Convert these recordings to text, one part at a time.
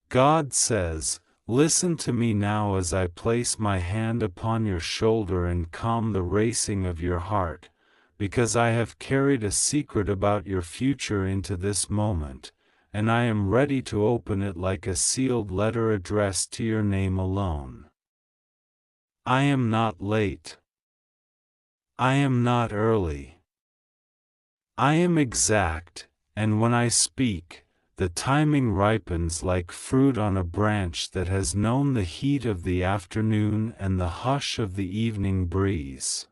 God says, "Listen to me now as I place my hand upon your shoulder and calm the racing of your heart, because I have carried a secret about your future into this moment, and I am ready to open it like a sealed letter addressed to your name alone. I am not late. I am not early. I am exact, and when I speak, the timing ripens like fruit on a branch that has known the heat of the afternoon and the hush of the evening breeze.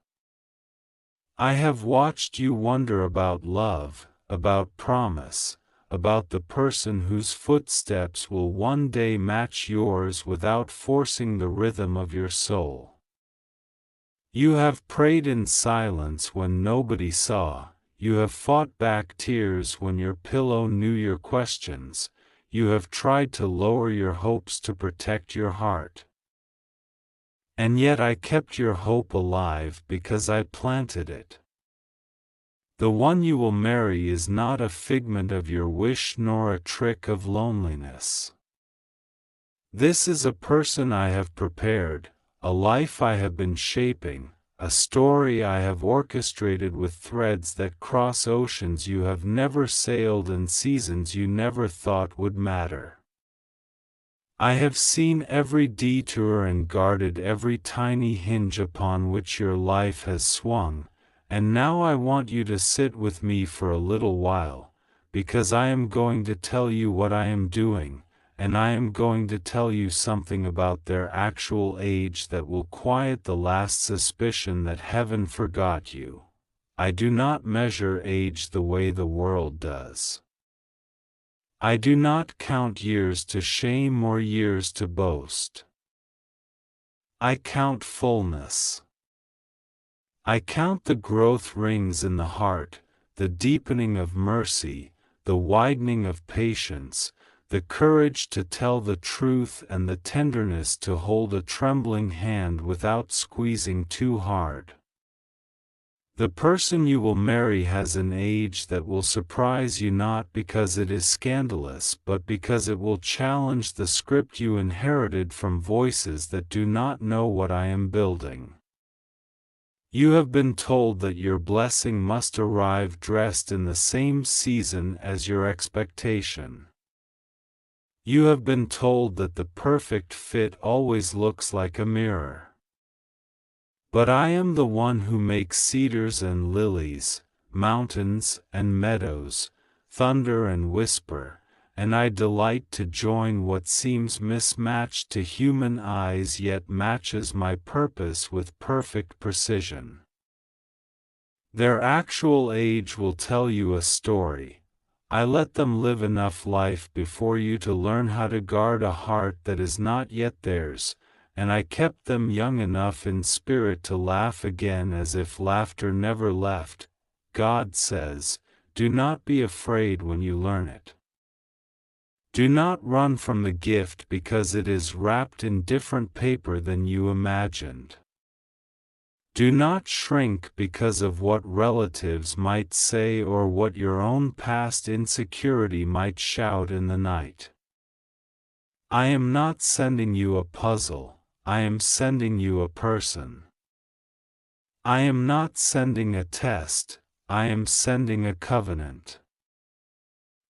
I have watched you wonder about love, about promise, about the person whose footsteps will one day match yours without forcing the rhythm of your soul. You have prayed in silence when nobody saw. You have fought back tears when your pillow knew your questions. You have tried to lower your hopes to protect your heart. And yet I kept your hope alive because I planted it. The one you will marry is not a figment of your wish nor a trick of loneliness. This is a person I have prepared, a life I have been shaping, a story I have orchestrated with threads that cross oceans you have never sailed and seasons you never thought would matter. I have seen every detour and guarded every tiny hinge upon which your life has swung, and now I want you to sit with me for a little while, because I am going to tell you what I am doing, and I am going to tell you something about their actual age that will quiet the last suspicion that heaven forgot you. I do not measure age the way the world does. I do not count years to shame or years to boast. I count fullness. I count the growth rings in the heart, the deepening of mercy, the widening of patience, the courage to tell the truth and the tenderness to hold a trembling hand without squeezing too hard. The person you will marry has an age that will surprise you not because it is scandalous but because it will challenge the script you inherited from voices that do not know what I am building. You have been told that your blessing must arrive dressed in the same season as your expectation. You have been told that the perfect fit always looks like a mirror. But I am the one who makes cedars and lilies, mountains and meadows, thunder and whisper, and I delight to join what seems mismatched to human eyes yet matches my purpose with perfect precision. Their actual age will tell you a story. I let them live enough life before you to learn how to guard a heart that is not yet theirs, and I kept them young enough in spirit to laugh again as if laughter never left. God says, do not be afraid when you learn it. Do not run from the gift because it is wrapped in different paper than you imagined. Do not shrink because of what relatives might say or what your own past insecurity might shout in the night. I am not sending you a puzzle, I am sending you a person. I am not sending a test, I am sending a covenant.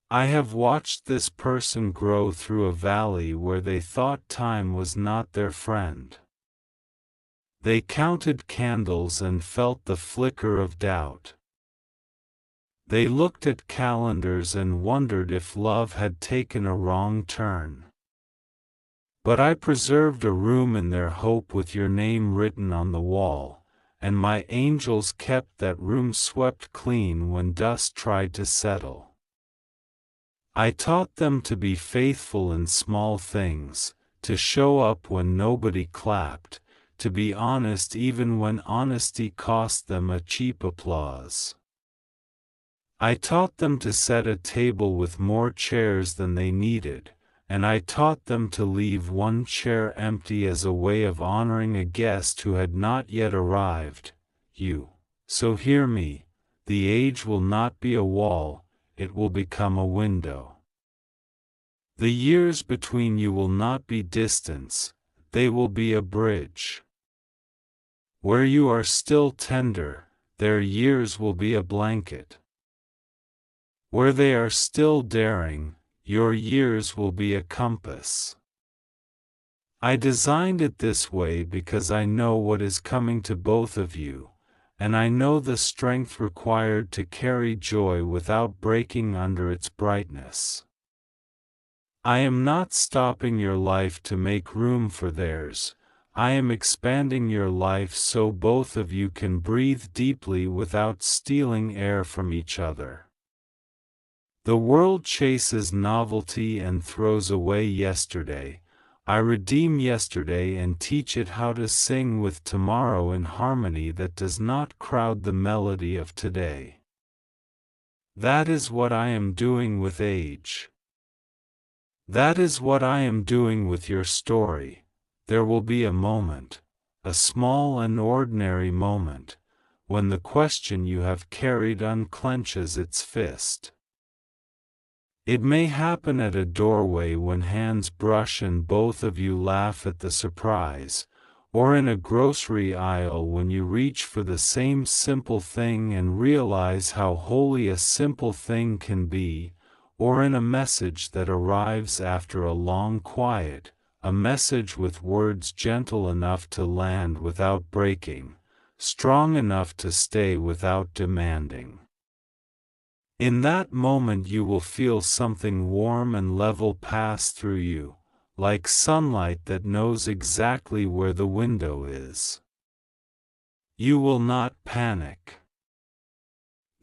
I have watched this person grow through a valley where they thought time was not their friend. They counted candles and felt the flicker of doubt. They looked at calendars and wondered if love had taken a wrong turn. But I preserved a room in their hope with your name written on the wall, and my angels kept that room swept clean when dust tried to settle. I taught them to be faithful in small things, to show up when nobody clapped, to be honest even when honesty cost them a cheap applause. I taught them to set a table with more chairs than they needed, and I taught them to leave one chair empty as a way of honoring a guest who had not yet arrived, you. So hear me, the age will not be a wall, it will become a window. The years between you will not be distance, they will be a bridge. Where you are still tender, their years will be a blanket. Where they are still daring, your years will be a compass. I designed it this way because I know what is coming to both of you, and I know the strength required to carry joy without breaking under its brightness. I am not stopping your life to make room for theirs. I am expanding your life so both of you can breathe deeply without stealing air from each other. The world chases novelty and throws away yesterday. I redeem yesterday and teach it how to sing with tomorrow in harmony that does not crowd the melody of today. That is what I am doing with age. That is what I am doing with your story. There will be a moment, a small and ordinary moment, when the question you have carried unclenches its fist. It may happen at a doorway when hands brush and both of you laugh at the surprise, or in a grocery aisle when you reach for the same simple thing and realize how holy a simple thing can be, or in a message that arrives after a long quiet, a message with words gentle enough to land without breaking, strong enough to stay without demanding. In that moment you will feel something warm and level pass through you, like sunlight that knows exactly where the window is. You will not panic.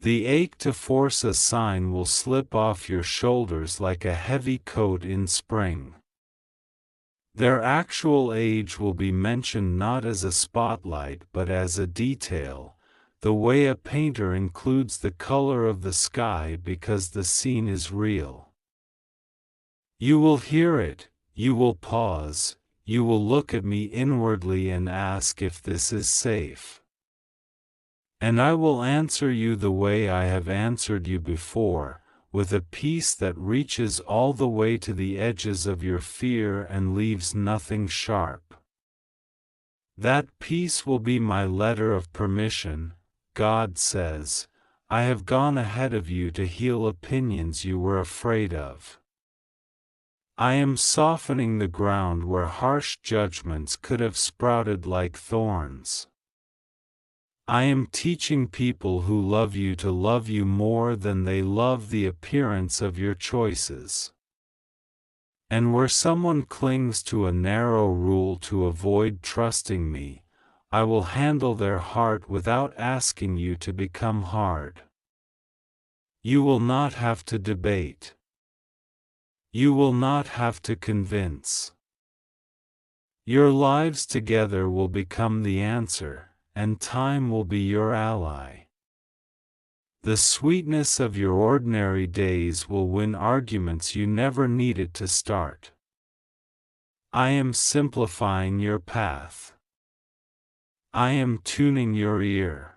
The ache to force a sign will slip off your shoulders like a heavy coat in spring. Their actual age will be mentioned not as a spotlight but as a detail, the way a painter includes the color of the sky because the scene is real. You will hear it, you will pause, you will look at me inwardly and ask if this is safe. And I will answer you the way I have answered you before, with a peace that reaches all the way to the edges of your fear and leaves nothing sharp. That peace will be my letter of permission. God says, I have gone ahead of you to heal opinions you were afraid of. I am softening the ground where harsh judgments could have sprouted like thorns. I am teaching people who love you to love you more than they love the appearance of your choices. And where someone clings to a narrow rule to avoid trusting me, I will handle their heart without asking you to become hard. You will not have to debate. You will not have to convince. Your lives together will become the answer, and time will be your ally. The sweetness of your ordinary days will win arguments you never needed to start. I am simplifying your path. I am tuning your ear.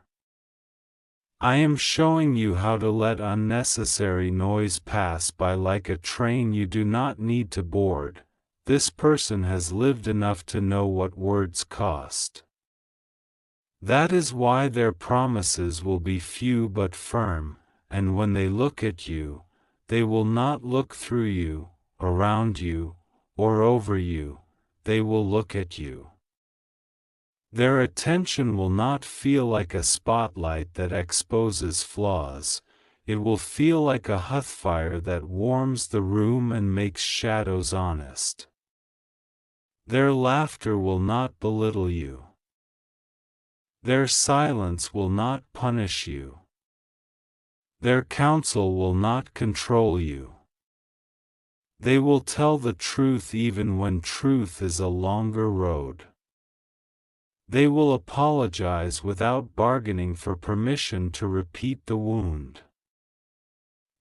I am showing you how to let unnecessary noise pass by like a train you do not need to board. This person has lived enough to know what words cost. That is why their promises will be few but firm, and when they look at you, they will not look through you, around you, or over you, they will look at you. Their attention will not feel like a spotlight that exposes flaws, it will feel like a hearthfire that warms the room and makes shadows honest. Their laughter will not belittle you. Their silence will not punish you. Their counsel will not control you. They will tell the truth even when truth is a longer road. They will apologize without bargaining for permission to repeat the wound.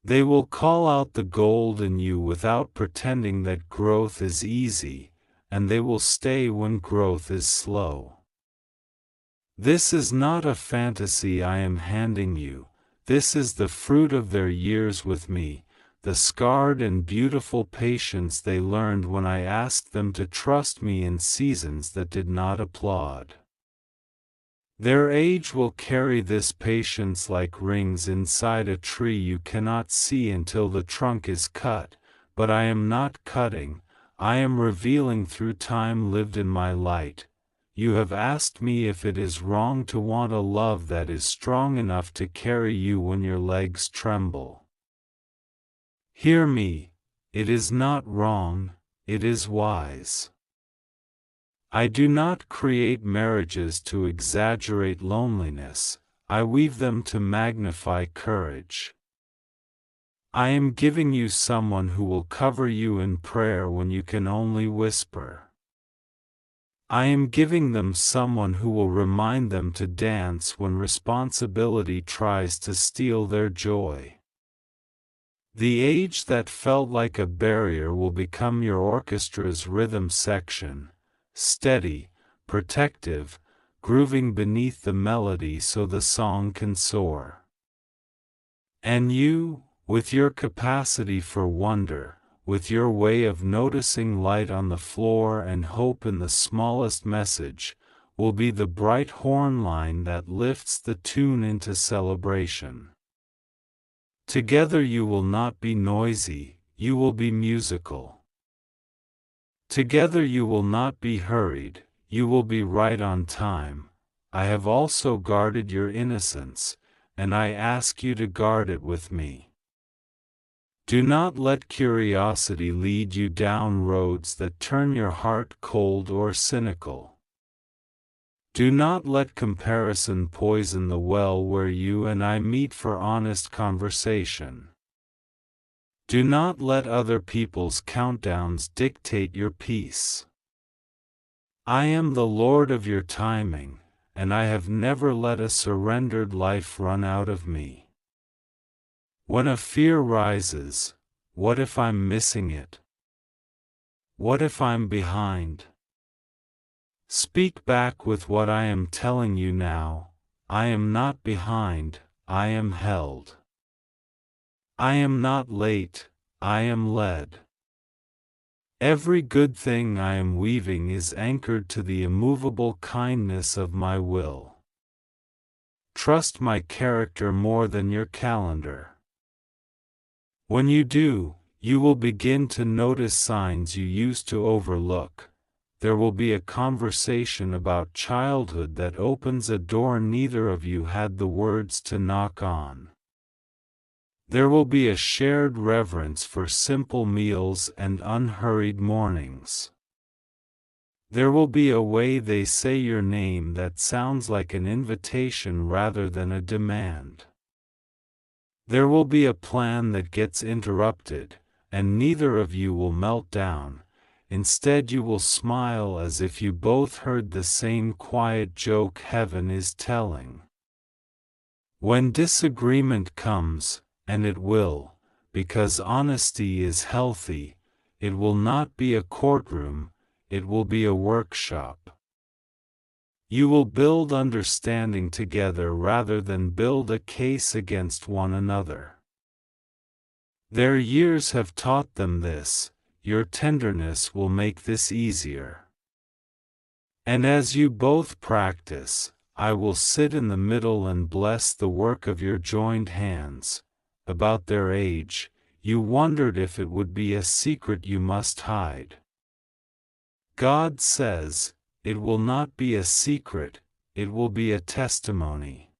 They will call out the gold in you without pretending that growth is easy, and they will stay when growth is slow. This is not a fantasy I am handing you, this is the fruit of their years with me, the scarred and beautiful patience they learned when I asked them to trust me in seasons that did not applaud. Their age will carry this patience like rings inside a tree you cannot see until the trunk is cut, but I am not cutting, I am revealing through time lived in my light. You have asked me if it is wrong to want a love that is strong enough to carry you when your legs tremble. Hear me, it is not wrong, it is wise. I do not create marriages to exaggerate loneliness, I weave them to magnify courage. I am giving you someone who will cover you in prayer when you can only whisper. I am giving them someone who will remind them to dance when responsibility tries to steal their joy. The age that felt like a barrier will become your orchestra's rhythm section, steady, protective, grooving beneath the melody so the song can soar. And you, with your capacity for wonder, with your way of noticing light on the floor and hope in the smallest message, will be the bright horn line that lifts the tune into celebration. Together you will not be noisy, you will be musical. Together you will not be hurried, you will be right on time. I have also guarded your innocence, and I ask you to guard it with me. Do not let curiosity lead you down roads that turn your heart cold or cynical. Do not let comparison poison the well where you and I meet for honest conversation. Do not let other people's countdowns dictate your peace. I am the Lord of your timing, and I have never let a surrendered life run out of me. When a fear rises, what if I'm missing it? What if I'm behind? Speak back with what I am telling you now. I am not behind, I am held. I am not late, I am led. Every good thing I am weaving is anchored to the immovable kindness of my will. Trust my character more than your calendar. When you do, you will begin to notice signs you used to overlook. There will be a conversation about childhood that opens a door neither of you had the words to knock on. There will be a shared reverence for simple meals and unhurried mornings. There will be a way they say your name that sounds like an invitation rather than a demand. There will be a plan that gets interrupted, and neither of you will melt down. Instead you will smile as if you both heard the same quiet joke heaven is telling. When disagreement comes, and it will, because honesty is healthy, it will not be a courtroom, it will be a workshop. You will build understanding together rather than build a case against one another. Their years have taught them this, your tenderness will make this easier. And as you both practice, I will sit in the middle and bless the work of your joined hands. About their age, you wondered if it would be a secret you must hide. God says, it will not be a secret, it will be a testimony.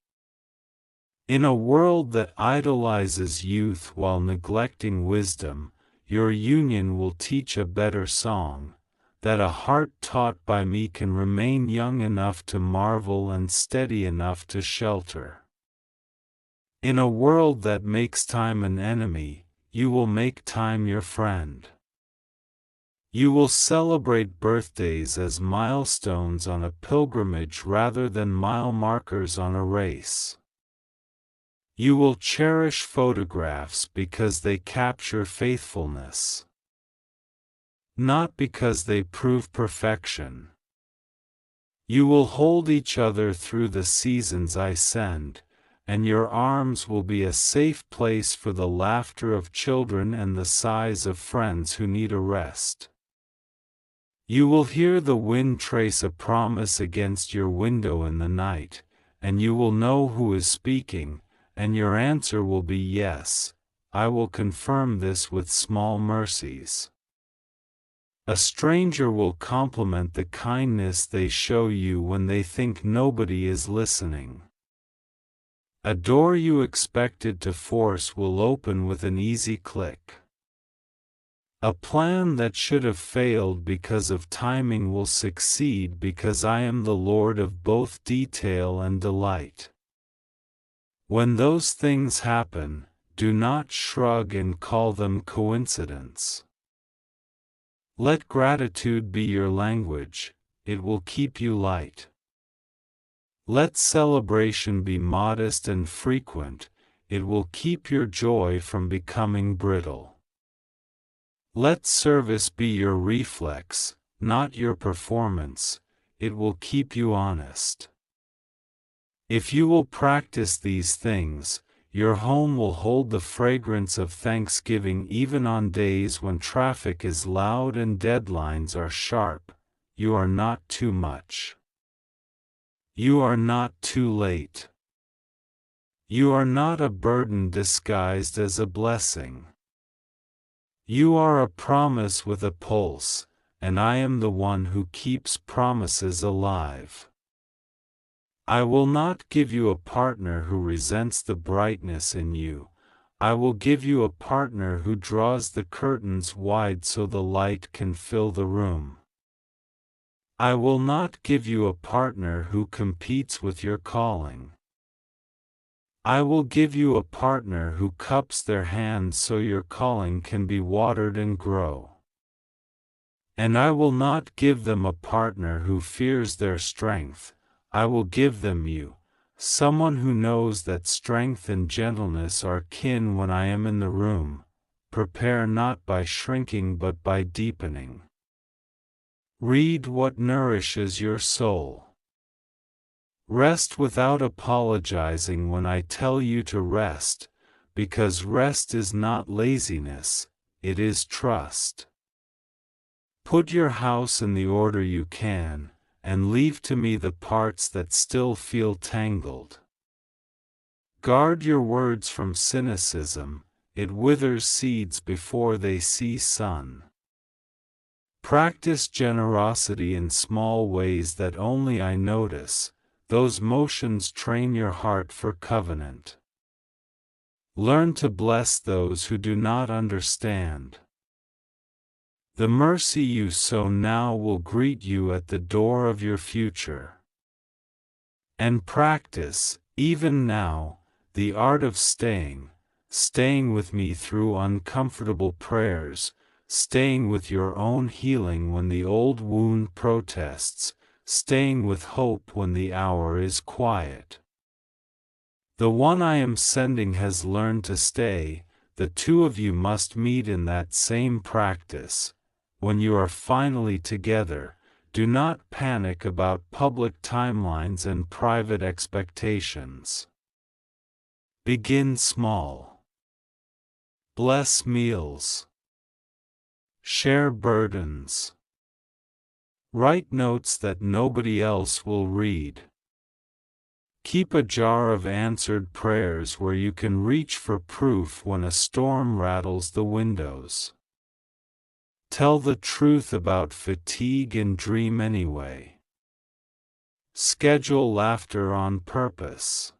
In a world that idolizes youth while neglecting wisdom, your union will teach a better song, that a heart taught by me can remain young enough to marvel and steady enough to shelter. In a world that makes time an enemy, you will make time your friend. You will celebrate birthdays as milestones on a pilgrimage rather than mile markers on a race. You will cherish photographs because they capture faithfulness, not because they prove perfection. You will hold each other through the seasons I send, and your arms will be a safe place for the laughter of children and the sighs of friends who need a rest. You will hear the wind trace a promise against your window in the night, and you will know who is speaking, and your answer will be yes, I will confirm this with small mercies. A stranger will compliment the kindness they show you when they think nobody is listening. A door you expected to force will open with an easy click. A plan that should have failed because of timing will succeed because I am the Lord of both detail and delight. When those things happen, do not shrug and call them coincidence. Let gratitude be your language, it will keep you light. Let celebration be modest and frequent, it will keep your joy from becoming brittle. Let service be your reflex, not your performance, it will keep you honest. If you will practice these things, your home will hold the fragrance of Thanksgiving even on days when traffic is loud and deadlines are sharp. You are not too much. You are not too late. You are not a burden disguised as a blessing. You are a promise with a pulse, and I am the one who keeps promises alive. I will not give you a partner who resents the brightness in you. I will give you a partner who draws the curtains wide so the light can fill the room. I will not give you a partner who competes with your calling. I will give you a partner who cups their hands so your calling can be watered and grow. And I will not give them a partner who fears their strength. I will give them you, someone who knows that strength and gentleness are kin when I am in the room. Prepare not by shrinking but by deepening. Read what nourishes your soul. Rest without apologizing when I tell you to rest, because rest is not laziness, it is trust. Put your house in the order you can, and leave to me the parts that still feel tangled. Guard your words from cynicism, it withers seeds before they see sun. Practice generosity in small ways that only I notice, those motions train your heart for covenant. Learn to bless those who do not understand. The mercy you sow now will greet you at the door of your future. And practice, even now, the art of staying with me through uncomfortable prayers, staying with your own healing when the old wound protests, staying with hope when the hour is quiet. The one I am sending has learned to stay, the two of you must meet in that same practice. When you are finally together, do not panic about public timelines and private expectations. Begin small. Bless meals. Share burdens. Write notes that nobody else will read. Keep a jar of answered prayers where you can reach for proof when a storm rattles the windows. Tell the truth about fatigue and dream anyway. Schedule laughter on purpose.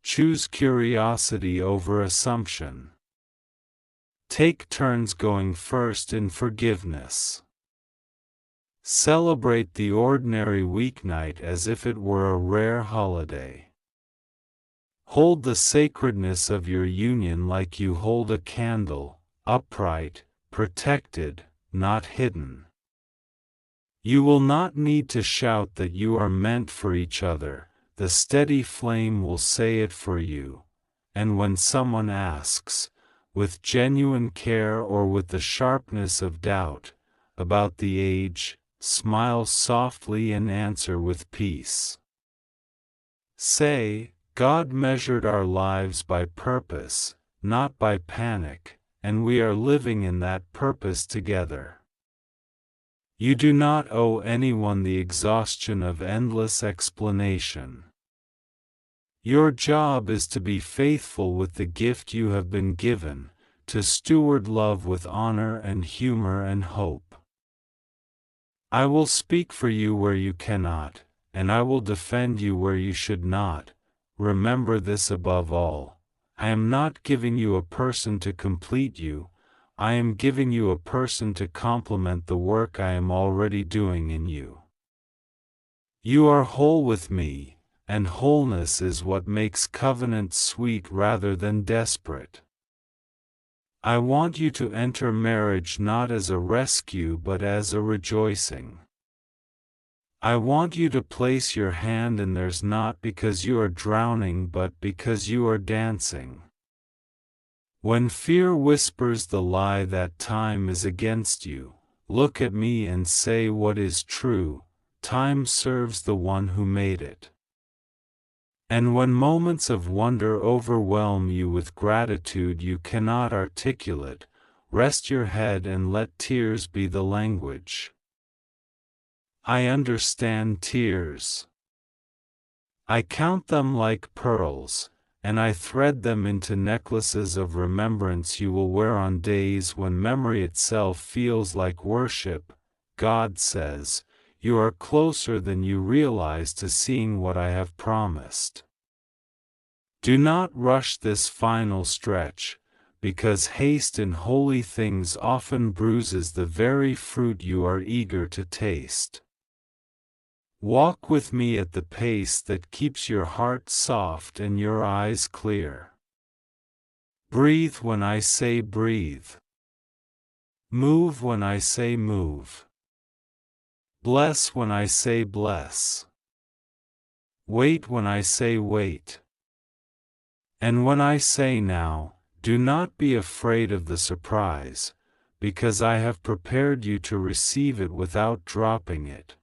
Choose curiosity over assumption. Take turns going first in forgiveness. Celebrate the ordinary weeknight as if it were a rare holiday. Hold the sacredness of your union like you hold a candle, upright, protected, not hidden. You will not need to shout that you are meant for each other, the steady flame will say it for you, and when someone asks, with genuine care or with the sharpness of doubt, about the age, smile softly and answer with peace. Say, God measured our lives by purpose, not by panic, and we are living in that purpose together. You do not owe anyone the exhaustion of endless explanation. Your job is to be faithful with the gift you have been given, to steward love with honor and humor and hope. I will speak for you where you cannot, and I will defend you where you should not. Remember this above all. I am not giving you a person to complete you, I am giving you a person to complement the work I am already doing in you. You are whole with me, and wholeness is what makes covenant sweet rather than desperate. I want you to enter marriage not as a rescue but as a rejoicing. I want you to place your hand in theirs not because you are drowning but because you are dancing. When fear whispers the lie that time is against you, look at me and say what is true, time serves the one who made it. And when moments of wonder overwhelm you with gratitude you cannot articulate, rest your head and let tears be the language. I understand tears. I count them like pearls, and I thread them into necklaces of remembrance you will wear on days when memory itself feels like worship. God says, you are closer than you realize to seeing what I have promised. Do not rush this final stretch, because haste in holy things often bruises the very fruit you are eager to taste. Walk with me at the pace that keeps your heart soft and your eyes clear. Breathe when I say breathe. Move when I say move. Bless when I say bless. Wait when I say wait. And when I say now, do not be afraid of the surprise, because I have prepared you to receive it without dropping it.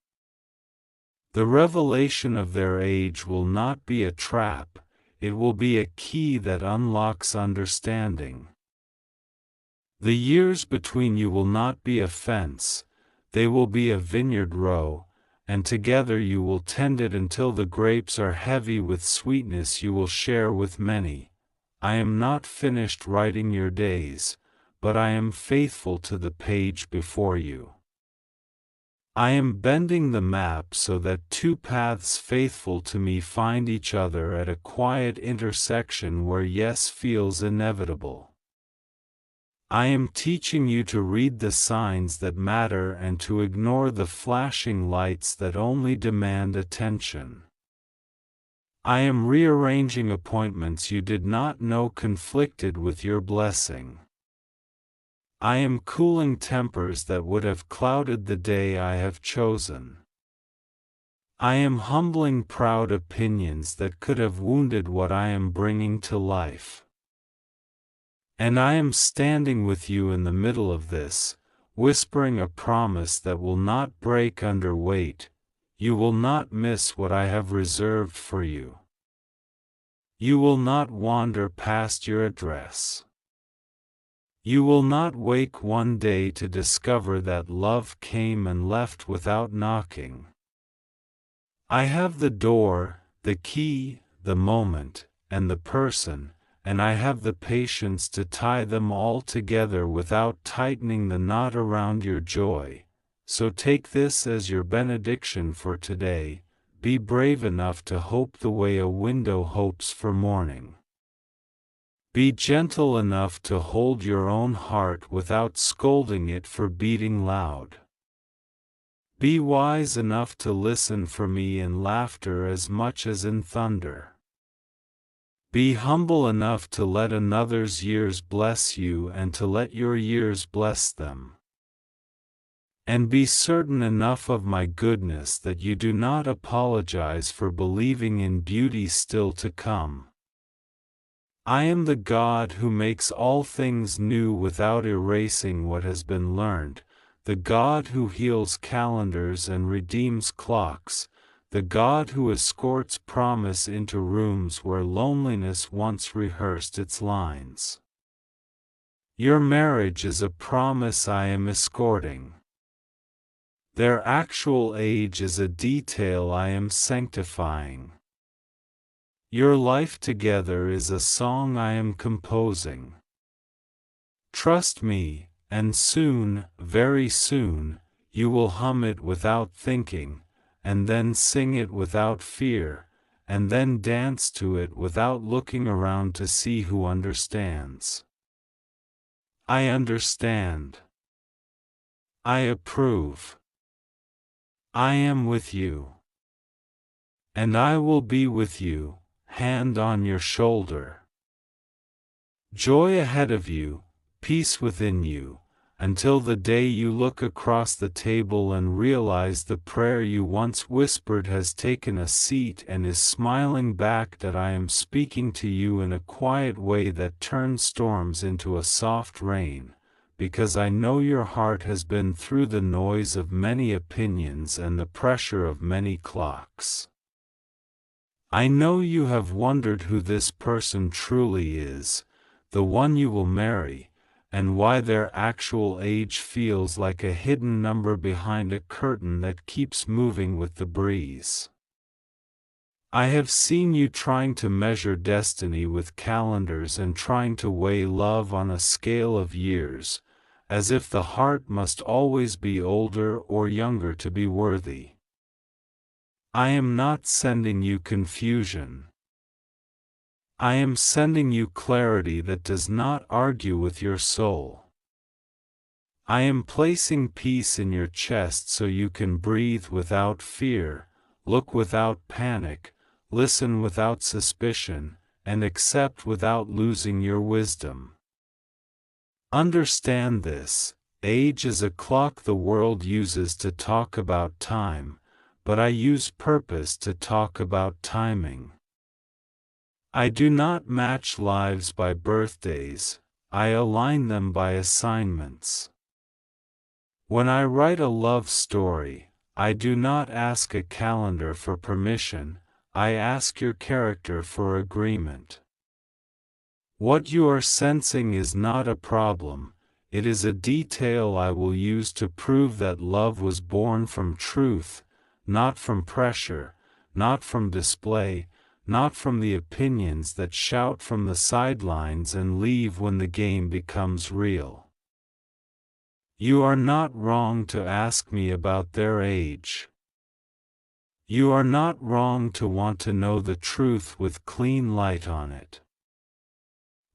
The revelation of their age will not be a trap, it will be a key that unlocks understanding. The years between you will not be a fence, they will be a vineyard row, and together you will tend it until the grapes are heavy with sweetness you will share with many. I am not finished writing your days, but I am faithful to the page before you. I am bending the map so that two paths faithful to me find each other at a quiet intersection where yes feels inevitable. I am teaching you to read the signs that matter and to ignore the flashing lights that only demand attention. I am rearranging appointments you did not know conflicted with your blessing. I am cooling tempers that would have clouded the day I have chosen. I am humbling proud opinions that could have wounded what I am bringing to life. And I am standing with you in the middle of this, whispering a promise that will not break under weight. You will not miss what I have reserved for you. You will not wander past your address. You will not wake one day to discover that love came and left without knocking. I have the door, the key, the moment, and the person, and I have the patience to tie them all together without tightening the knot around your joy. So take this as your benediction for today. Be brave enough to hope the way a window hopes for morning. Be gentle enough to hold your own heart without scolding it for beating loud. Be wise enough to listen for me in laughter as much as in thunder. Be humble enough to let another's years bless you and to let your years bless them. And be certain enough of my goodness that you do not apologize for believing in beauty still to come. I am the God who makes all things new without erasing what has been learned, the God who heals calendars and redeems clocks, the God who escorts promise into rooms where loneliness once rehearsed its lines. Your marriage is a promise I am escorting. Their actual age is a detail I am sanctifying. Your life together is a song I am composing. Trust me, and soon, very soon, you will hum it without thinking, and then sing it without fear, and then dance to it without looking around to see who understands. I understand. I approve. I am with you. And I will be with you, hand on your shoulder. Joy ahead of you, peace within you, until the day you look across the table and realize the prayer you once whispered has taken a seat and is smiling back that I am speaking to you in a quiet way that turns storms into a soft rain, because I know your heart has been through the noise of many opinions and the pressure of many clocks. I know you have wondered who this person truly is, the one you will marry, and why their actual age feels like a hidden number behind a curtain that keeps moving with the breeze. I have seen you trying to measure destiny with calendars and trying to weigh love on a scale of years, as if the heart must always be older or younger to be worthy. I am not sending you confusion. I am sending you clarity that does not argue with your soul. I am placing peace in your chest so you can breathe without fear, look without panic, listen without suspicion, and accept without losing your wisdom. Understand this: age is a clock the world uses to talk about time, but I use purpose to talk about timing. I do not match lives by birthdays, I align them by assignments. When I write a love story, I do not ask a calendar for permission, I ask your character for agreement. What you are sensing is not a problem, it is a detail I will use to prove that love was born from truth, not from pressure, not from display, not from the opinions that shout from the sidelines and leave when the game becomes real. You are not wrong to ask me about their age. You are not wrong to want to know the truth with clean light on it.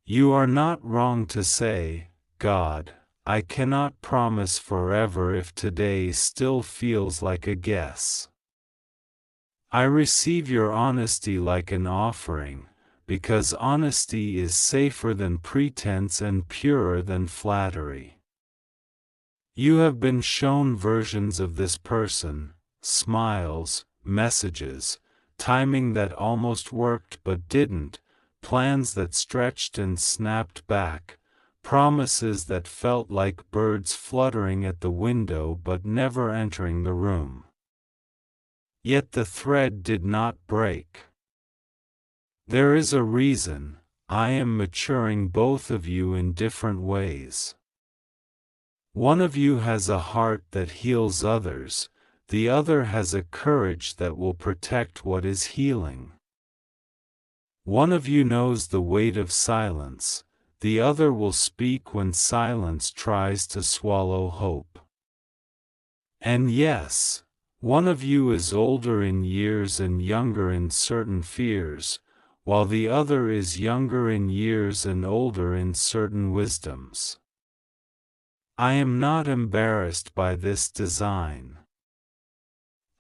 You are not wrong to say, God, I cannot promise forever if today still feels like a guess. I receive your honesty like an offering, because honesty is safer than pretense and purer than flattery. You have been shown versions of this person, smiles, messages, timing that almost worked but didn't, plans that stretched and snapped back, promises that felt like birds fluttering at the window but never entering the room. Yet the thread did not break. There is a reason. I am maturing both of you in different ways. One of you has a heart that heals others, the other has a courage that will protect what is healing. One of you knows the weight of silence, the other will speak when silence tries to swallow hope. And yes, one of you is older in years and younger in certain fears, while the other is younger in years and older in certain wisdoms. I am not embarrassed by this design.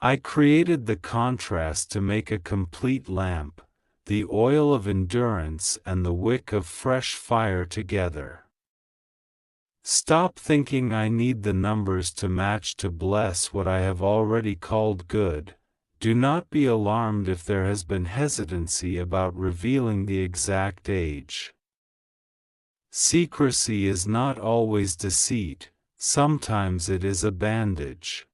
I created the contrast to make a complete lamp, the oil of endurance and the wick of fresh fire together. Stop thinking I need the numbers to match to bless what I have already called good. Do not be alarmed if there has been hesitancy about revealing the exact age. Secrecy is not always deceit, sometimes it is a bandage.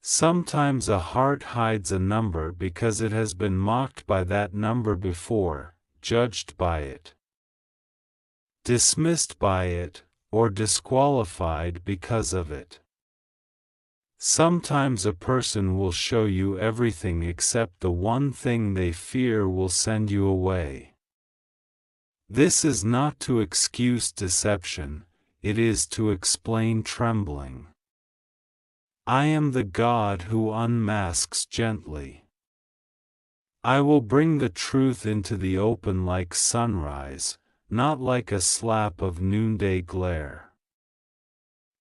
Sometimes a heart hides a number because it has been mocked by that number before, judged by it, dismissed by it, or disqualified because of it. Sometimes a person will show you everything except the one thing they fear will send you away. This is not to excuse deception, it is to explain trembling. I am the God who unmasks gently. I will bring the truth into the open like sunrise, not like a slap of noonday glare.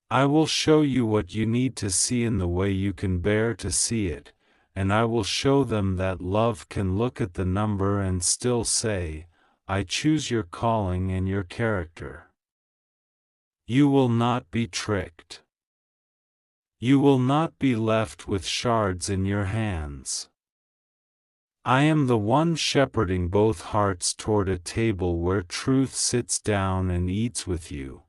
I will show you what you need to see in the way you can bear to see it, and I will show them that love can look at the number and still say, I choose your calling and your character. You will not be tricked. You will not be left with shards in your hands. I am the one shepherding both hearts toward a table where truth sits down and eats with you.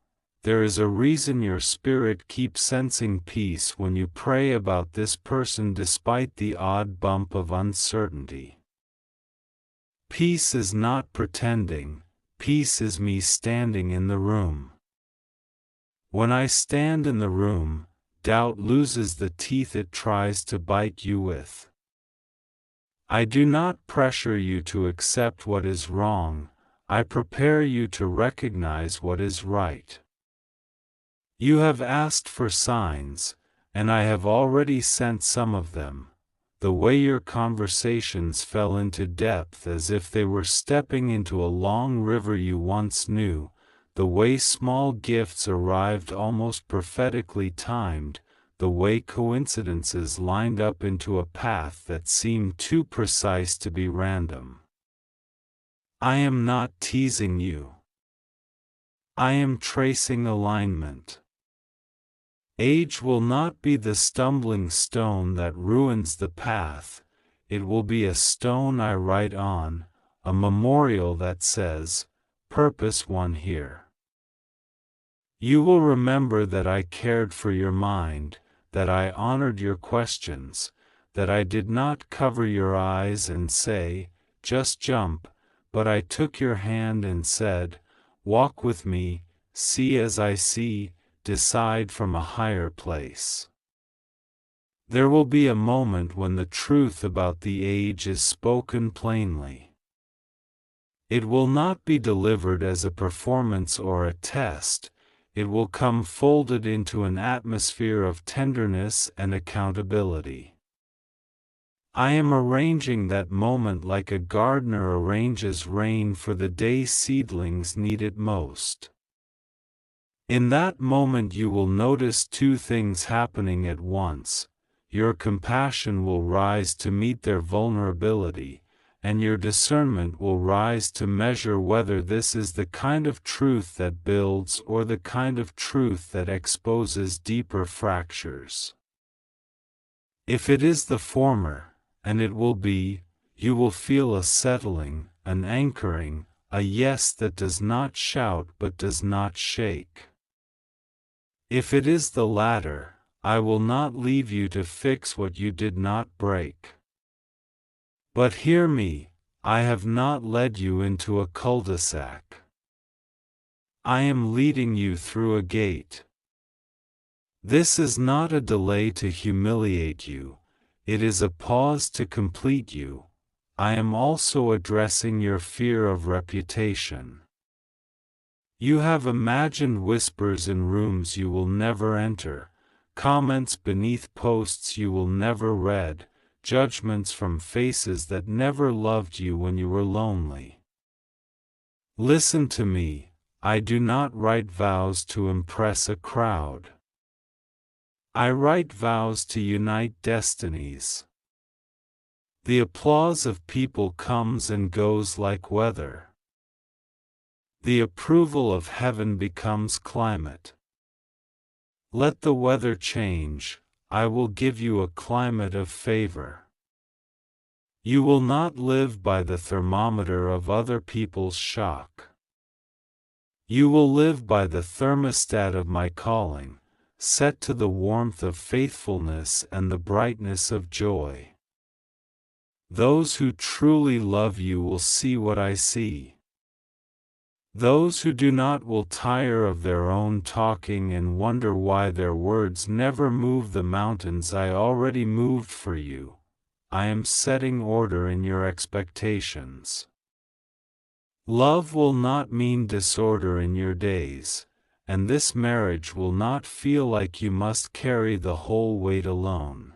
There is a reason your spirit keeps sensing peace when you pray about this person despite the odd bump of uncertainty. Peace is not pretending, peace is me standing in the room. When I stand in the room, doubt loses the teeth it tries to bite you with. I do not pressure you to accept what is wrong, I prepare you to recognize what is right. You have asked for signs, and I have already sent some of them. The way your conversations fell into depth as if they were stepping into a long river you once knew, the way small gifts arrived almost prophetically timed, the way coincidences lined up into a path that seemed too precise to be random. I am not teasing you. I am tracing alignment. Age will not be the stumbling stone that ruins the path, it will be a stone I write on, a memorial that says, Purpose won here. You will remember that I cared for your mind, that I honored your questions, that I did not cover your eyes and say, just jump, but I took your hand and said, walk with me, see as I see, decide from a higher place. There will be a moment when the truth about the age is spoken plainly. It will not be delivered as a performance or a test, it will come folded into an atmosphere of tenderness and accountability. I am arranging that moment like a gardener arranges rain for the day seedlings need it most. In that moment you will notice two things happening at once. Your compassion will rise to meet their vulnerability, and your discernment will rise to measure whether this is the kind of truth that builds or the kind of truth that exposes deeper fractures. If it is the former, and it will be, you will feel a settling, an anchoring, a yes that does not shout but does not shake. If it is the latter, I will not leave you to fix what you did not break. But hear me, I have not led you into a cul-de-sac. I am leading you through a gate. This is not a delay to humiliate you, it is a pause to complete you. I am also addressing your fear of reputation. You have imagined whispers in rooms you will never enter, comments beneath posts you will never read, judgments from faces that never loved you when you were lonely. Listen to me, I do not write vows to impress a crowd. I write vows to unite destinies. The applause of people comes and goes like weather. The approval of heaven becomes climate. Let the weather change, I will give you a climate of favor. You will not live by the thermometer of other people's shock. You will live by the thermostat of my calling, set to the warmth of faithfulness and the brightness of joy. Those who truly love you will see what I see. Those who do not will tire of their own talking and wonder why their words never move the mountains I already moved for you. I am setting order in your expectations. Love will not mean disorder in your days, and this marriage will not feel like you must carry the whole weight alone.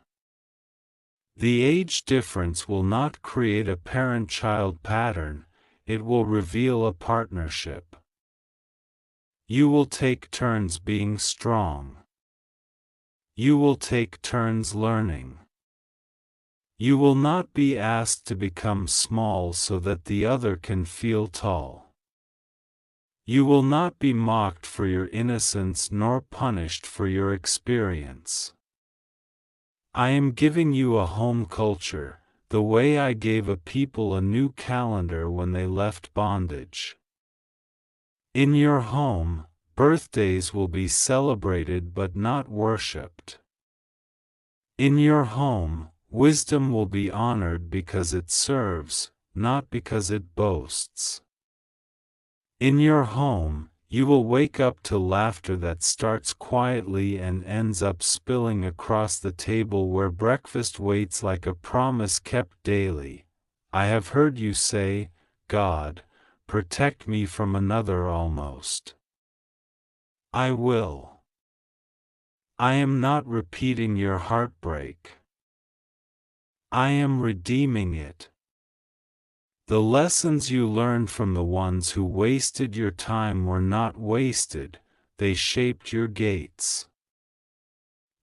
The age difference will not create a parent-child pattern, it will reveal a partnership. You will take turns being strong. You will take turns learning. You will not be asked to become small so that the other can feel tall. You will not be mocked for your innocence nor punished for your experience. I am giving you a home culture, the way I gave a people a new calendar when they left bondage. In your home, birthdays will be celebrated but not worshipped. In your home, wisdom will be honored because it serves, not because it boasts. In your home, you will wake up to laughter that starts quietly and ends up spilling across the table where breakfast waits like a promise kept daily. I have heard you say, God, protect me from another almost. I will. I am not repeating your heartbreak. I am redeeming it. The lessons you learned from the ones who wasted your time were not wasted, they shaped your gates.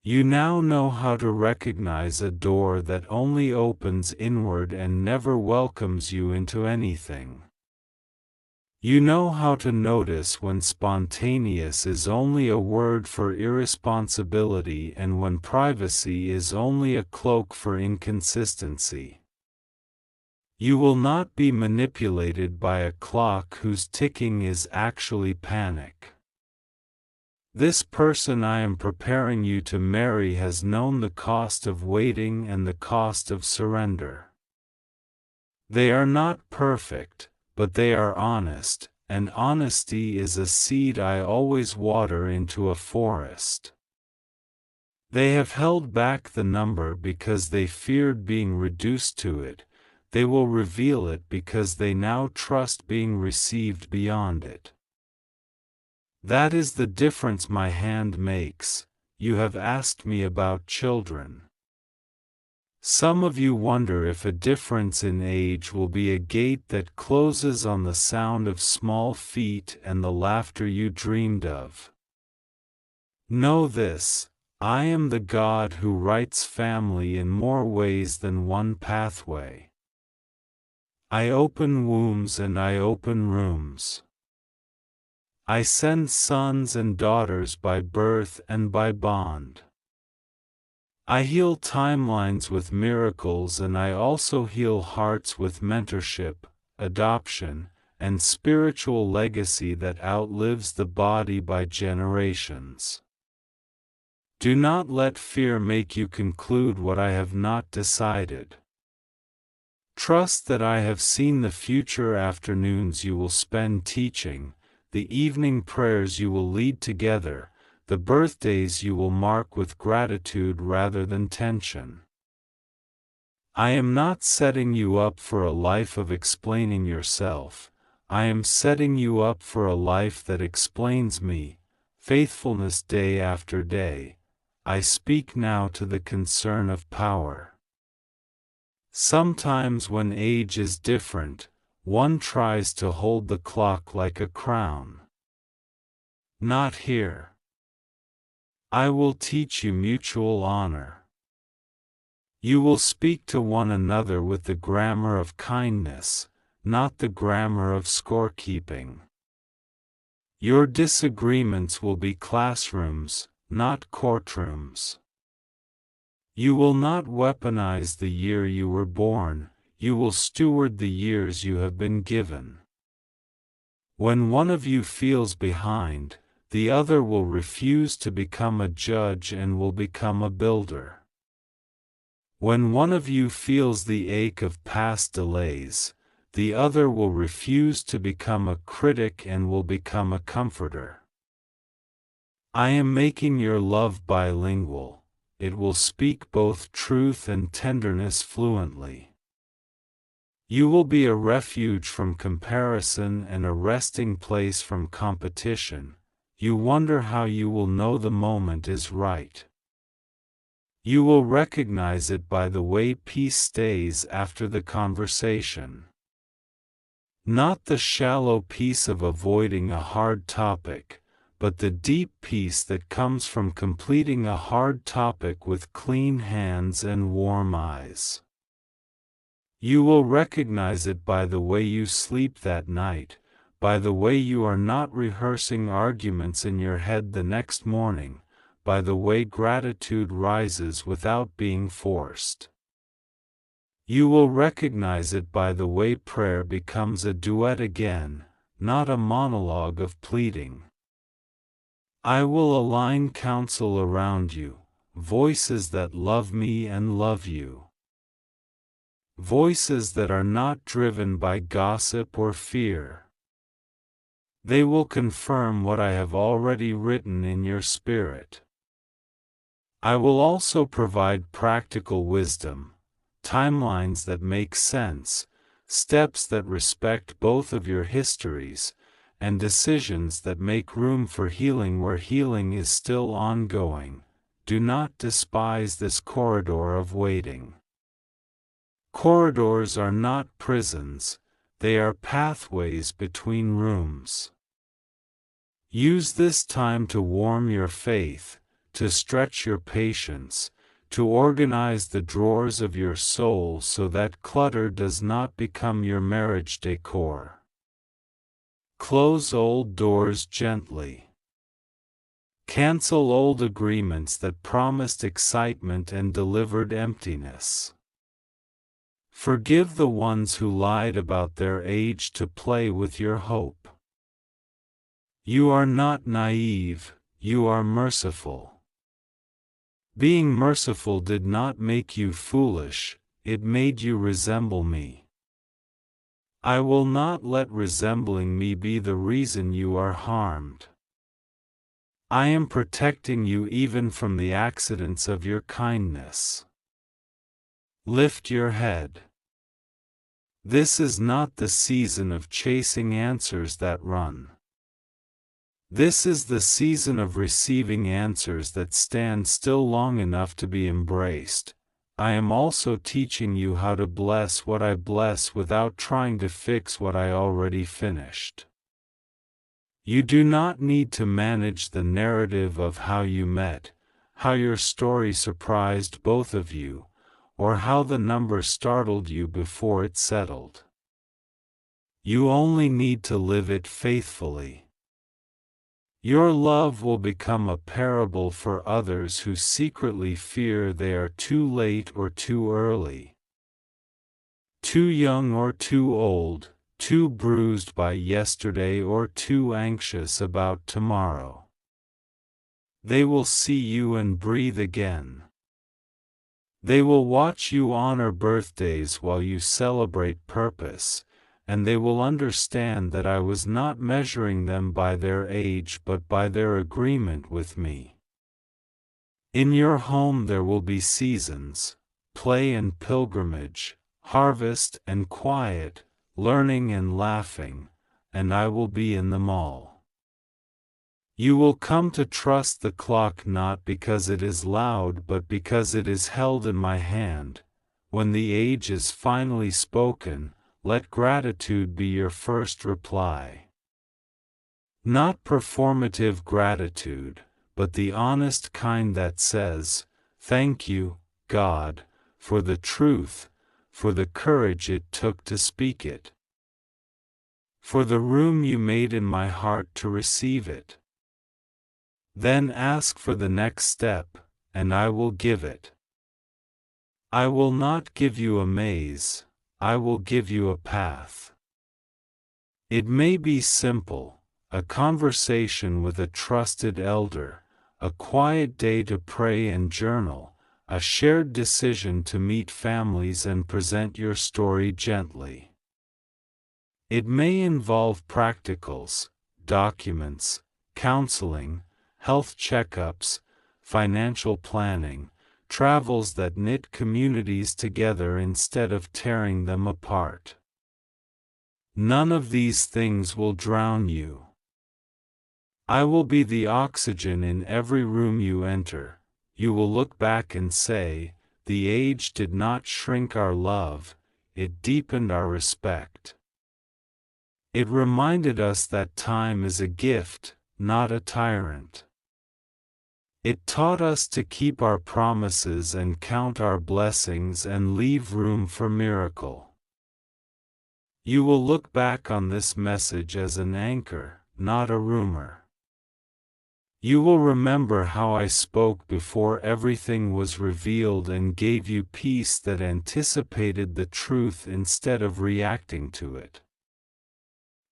You now know how to recognize a door that only opens inward and never welcomes you into anything. You know how to notice when spontaneous is only a word for irresponsibility and when privacy is only a cloak for inconsistency. You will not be manipulated by a clock whose ticking is actually panic. This person I am preparing you to marry has known the cost of waiting and the cost of surrender. They are not perfect, but they are honest, and honesty is a seed I always water into a forest. They have held back the number because they feared being reduced to it. They will reveal it because they now trust being received beyond it. That is the difference my hand makes. You have asked me about children. Some of you wonder if a difference in age will be a gate that closes on the sound of small feet and the laughter you dreamed of. Know this, I am the God who writes family in more ways than one pathway. I open wombs and I open rooms. I send sons and daughters by birth and by bond. I heal timelines with miracles and I also heal hearts with mentorship, adoption, and spiritual legacy that outlives the body by generations. Do not let fear make you conclude what I have not decided. Trust that I have seen the future afternoons you will spend teaching, the evening prayers you will lead together, the birthdays you will mark with gratitude rather than tension. I am not setting you up for a life of explaining yourself, I am setting you up for a life that explains me, faithfulness day after day. I speak now to the concern of power. Sometimes when age is different, one tries to hold the clock like a crown. Not here. I will teach you mutual honor. You will speak to one another with the grammar of kindness, not the grammar of scorekeeping. Your disagreements will be classrooms, not courtrooms. You will not weaponize the year you were born, you will steward the years you have been given. When one of you feels behind, the other will refuse to become a judge and will become a builder. When one of you feels the ache of past delays, the other will refuse to become a critic and will become a comforter. I am making your love bilingual. It will speak both truth and tenderness fluently. You will be a refuge from comparison and a resting place from competition. You wonder how you will know the moment is right. You will recognize it by the way peace stays after the conversation. Not the shallow peace of avoiding a hard topic, but the deep peace that comes from completing a hard topic with clean hands and warm eyes. You will recognize it by the way you sleep that night, by the way you are not rehearsing arguments in your head the next morning, by the way gratitude rises without being forced. You will recognize it by the way prayer becomes a duet again, not a monologue of pleading. I will align counsel around you, voices that love me and love you. Voices that are not driven by gossip or fear. They will confirm what I have already written in your spirit. I will also provide practical wisdom, timelines that make sense, steps that respect both of your histories, and decisions that make room for healing where healing is still ongoing. Do not despise this corridor of waiting. Corridors are not prisons, they are pathways between rooms. Use this time to warm your faith, to stretch your patience, to organize the drawers of your soul so that clutter does not become your marriage decor. Close old doors gently. Cancel old agreements that promised excitement and delivered emptiness. Forgive the ones who lied about their age to play with your hope. You are not naive, you are merciful. Being merciful did not make you foolish, it made you resemble me. I will not let resembling me be the reason you are harmed. I am protecting you even from the accidents of your kindness. Lift your head. This is not the season of chasing answers that run. This is the season of receiving answers that stand still long enough to be embraced. I am also teaching you how to bless what I bless without trying to fix what I already finished. You do not need to manage the narrative of how you met, how your story surprised both of you, or how the number startled you before it settled. You only need to live it faithfully. Your love will become a parable for others who secretly fear they are too late or too early, too young or too old, too bruised by yesterday or too anxious about tomorrow. They will see you and breathe again. They will watch you honor birthdays while you celebrate purpose, and they will understand that I was not measuring them by their age but by their agreement with me. In your home there will be seasons, play and pilgrimage, harvest and quiet, learning and laughing, and I will be in them all. You will come to trust the clock not because it is loud but because it is held in my hand. When the age is finally spoken, let gratitude be your first reply. Not performative gratitude, but the honest kind that says, "Thank you, God, for the truth, for the courage it took to speak it, for the room you made in my heart to receive it." Then ask for the next step, and I will give it. I will not give you a maze, I will give you a path. It may be simple, a conversation with a trusted elder, a quiet day to pray and journal, a shared decision to meet families and present your story gently. It may involve practicals, documents, counseling, health checkups, financial planning, travels that knit communities together instead of tearing them apart. None of these things will drown you. I will be the oxygen in every room you enter. You will look back and say, the age did not shrink our love, it deepened our respect. It reminded us that time is a gift, not a tyrant. It taught us to keep our promises and count our blessings and leave room for miracle. You will look back on this message as an anchor, not a rumor. You will remember how I spoke before everything was revealed and gave you peace that anticipated the truth instead of reacting to it.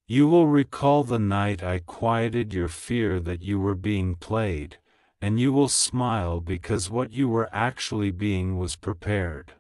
You will recall the night I quieted your fear that you were being played, and you will smile because what you were actually being was prepared.